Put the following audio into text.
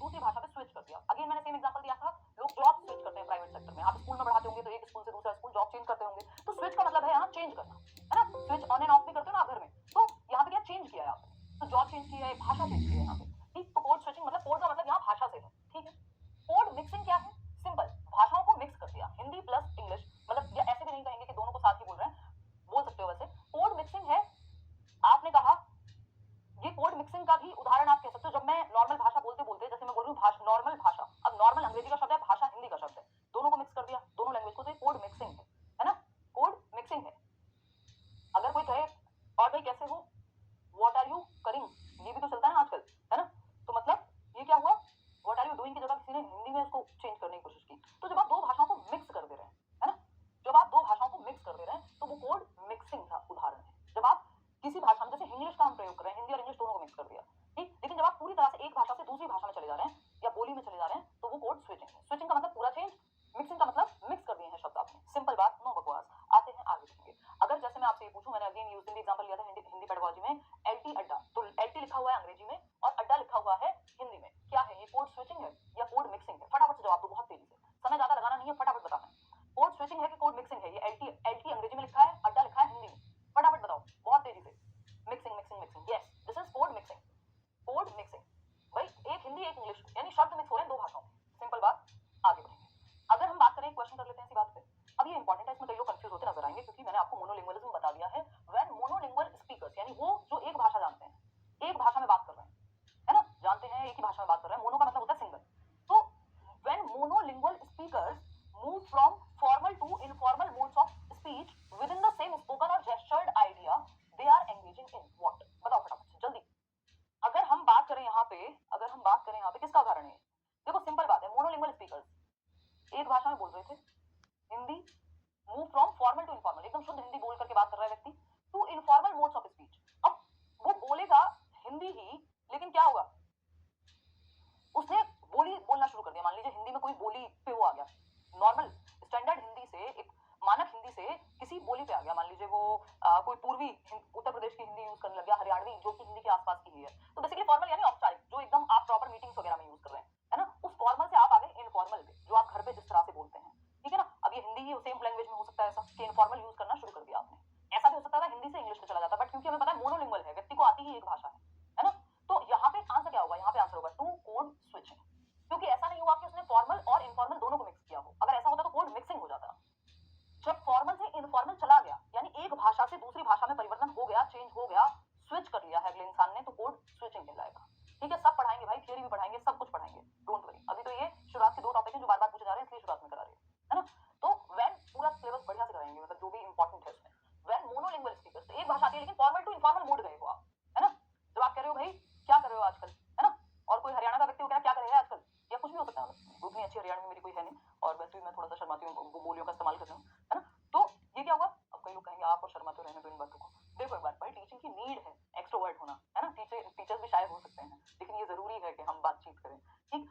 दूसरी भाषा पे स्विच कर दिया। अगेन मैंने सेम एग्जांपल दिया था, लोग जॉब स्विच करते हैं प्राइवेट सेक्टर में। आप स्कूल में पढ़ाते होंगे तो एक स्कूल से दूसरा स्कूल जॉब चेंज करते होंगे, तो स्विच का मतलब है यहाँ चेंज करना, है ना? स्विच ऑन एंड ऑफ भी करते हो ना आप घर में, तो यहाँ पे क्या चेंज किया है आपने, तो जॉब चेंज की है, भाषा चेंज की है यहाँ पे, ठीक? तो कोड स्विचिंग मतलब कोड का मतलब यहाँ भाषा से है, ठीक है? कोड मिक्सिंग क्या है? सिंपल, भाषाओं को मिक्स कर दिया, हिंदी प्लस इंग्लिश, मतलब या ऐसे भी नहीं कहेंगे कि दोनों को साथ ही बोल रहे हैं, बोल सकते हो वैसे। कोड मिक्सिंग है, आपने कहा ये कोड मिक्सिंग का भी उदाहरण आप कह सकते हो। जब मैं नॉर्मल भाषा बोलते बोलते, जैसे मैं बोल रही हूँ नॉर्मल भाषा, अब नॉर्मल अंग्रेजी का शब्द है, भाषा हिंदी का शब्द है, दोनों को मिक्स कर दिया, दोनों लैंग्वेज को, तो ये कोड मिक्सिंग है ना? कोड मिक्सिंग है। अगर कोई कहे और भाई कैसे हो, व्हाट आर यू करिंग, ये भी तो चलता है ना आजकल, है ना? तो मतलब ये क्या हुआ, व्हाट आर यू डूइंग की जगह किसी ने हिंदी में उसको चेंज करने की कोशिश की। तो जब आप दो भाषाओं को मिक्स कर दे रहे हैं, है ना, जब आप दो भाषाओं को मिक्स कर दे रहे हैं तो वो कोड मिक्सिंग का उदाहरण है। जब आप किसी भाषा में, जैसे इंग्लिश का हम प्रयोग कर रहे हैं, हिंदी और इंग्लिश दोनों को मिक्स कर दिया, ठीक? लेकिन जब आप पूरी तरह से एक भाषा से दूसरी भाषा में चले जा रहे हैं या बोली में चले जा रहे हैं, तो वो कोड स्विचिंग है। स्विचिंग का मतलब पूरा चेंज, मिक्सिंग का मतलब मिक्स कर दिए हैं शब्द आपने, सिंपल बात, नो बकवास। आते हैं आगे देखेंगे। अगर जैसे मैं आपसे ये पूछूं, मैंने अगेन यूज दिन एग्जांपल लिया था हिंदी पेडागोजी में, एलटी अड्डा, तो एलटी लिखा हुआ है अंग्रेजी में और अड्डा लिखा हुआ है हिंदी में, क्या है ये, कोड स्विचिंग है या कोड मिक्सिंग है? फटाफट से जवाब दो, बहुत तेजी से, समय ज्यादा लगाना नहीं है, फटाफट बताना है। कोड स्विचिंग है कि कोड मिक्सिंग है? ये एलटी एलटी अंग्रेजी में लिखा है, अड्डा लिखा है हिंदी में, फटाफट बताओ बहुत तेजी से। Mixing mixing mixing, yes, this is code mixing. Code mixing भाई, एक हिंदी एक इंग्लिश, यानी शब्द मिक्स हो रहे हैं दो भाषाओं में, सिंपल बात। आगे बढ़ेंगे। अगर हम बात करें, क्वेश्चन कर लेते हैं इसी बात पे। अब ये इंपॉर्टेंट है, इसमें कई लोग कंफ्यूज होते नजर आएंगे, क्योंकि मैंने आपको मोनोलिंगुअलिज्म बता दिया है। व्हेन मोनोलिंगुअल स्पीकर्स, यानी वो जो एक भाषा जानते हैं, एक भाषा में बात कर रहे हैं, है ना, जानते हैं एक ही भाषा में बात कर रहे हैं, मोनो का मतलब होता है सिंगल। तो when monolingual speakers move from formal to informal modes of speech within the same spoken or gestured idea, they are engaging in what? बताओ फटाफट से जल्दी। अगर हम बात करें यहाँ पे, अगर हम बात करें यहाँ पे, किसका उदाहरण है? देखो सिंपल बात है, मोनोलिंगुअल स्पीकर्स एक भाषा में बोल रहे थे, Hindi, move from formal to informal, एकदम शुद्ध हिंदी बोल करके बात कर रहा है व्यक्ति, to informal modes of speech. अब वो बोलेगा हिंदी ही, लेकिन क्या होगा, उसने बोली बोलना शुरू कर दिया। मान लीजिए हिंदी में कोई बोली पे वो आ गया, नॉर्मल स्टैंडर्ड हिंदी से, एक मानक हिंदी से किसी बोली पे आ गया, मान लीजिए वो कोई पूर्वी उत्तर प्रदेश की हिंदी यूज करने लग गया, हरियाणवी जो कि हिंदी के आसपास की ही है, तो बेसिकली फॉर्मल यानी औपचारिक, जो एकदम आप प्रॉपर मीटिंग्स वगैरह में यूज कर रहे हैं, है ना, उस फॉर्मल से आप आ गए इनफॉर्मल पे, जो आप घर पे जिस तरह से बोलते हैं, ठीक है ना? अब ये हिंदी ही सेम लैंग्वेज में हो सकता है ऐसा कि इनफॉर्मल यूज करना शुरू कर दिया आपने, ऐसा भी हो सकता है हिंदी से इंग्लिश में चला जाता, बट क्योंकि हमें पता है मोनोलिंगुअल है, व्यक्ति को आती ही एक भाषा है ना? तो यहाँ पे आंसर क्या होगा, यहाँ पे आंसर होगा टू कोड स्विचिंग, क्योंकि ऐसा नहीं हुआ कि उसने फॉर्मल और इनफॉर्मल दोनों को मिक्स किया हो। अगर ऐसा होता तो कोड मिक्सिंग हो जाता। जब फॉर्मल से इनफॉर्मल चला गया, यानी एक भाषा से दूसरी भाषा में परिवर्तन हो गया, चेंज हो गया, स्विच कर लिया है अगले इंसान ने, तो कोड स्विचिंग कहलाएगा। ठीक है, सब पढ़ाएंगे भाई, थियरी भी पढ़ाएंगे, सब कुछ पढ़ाएंगे, डोंट वरी। अभी तो ये शुरुआत के दो टॉपिक हैं जो बार बार पूछे जा रहे हैं, इसलिए शुरुआत में करा रहे हैं, है ना? तो व्हेन, पूरा सिलेबस बढ़िया से कराएंगे, मतलब जो भी इंपॉर्टेंट है उसमें। व्हेन मोनोलिंगुअल स्पीकर्स, एक भाषा आती है लेकिन फॉर्मल टू इनफॉर्मल मोड गए हो आप, है ना? जब आप कह रहे हो भाई क्या कर रहे हो आजकल, है ना, और कोई हरियाणा का व्यक्ति हो, क्या कर रहे हैं आजकल, या कुछ भी हो सकता है, उतनी अच्छी हरियाणवी मेरी कोई है नहीं, और वैसे भी मैं थोड़ा सा शर्माती हूँ बोलियों का इस्तेमाल करती हूँ, है ना? तो ये क्या हुआ, अब कई लोग कहेंगे आप और शर्माते रहने दो इन बातों को। देखो एक बार, भाई टीचिंग की नीड है एक्सट्रोवर्ट होना, है ना, टीचर्स भी शायद हो सकते हैं, लेकिन ये जरूरी है कि हम बातचीत करें, ठीक?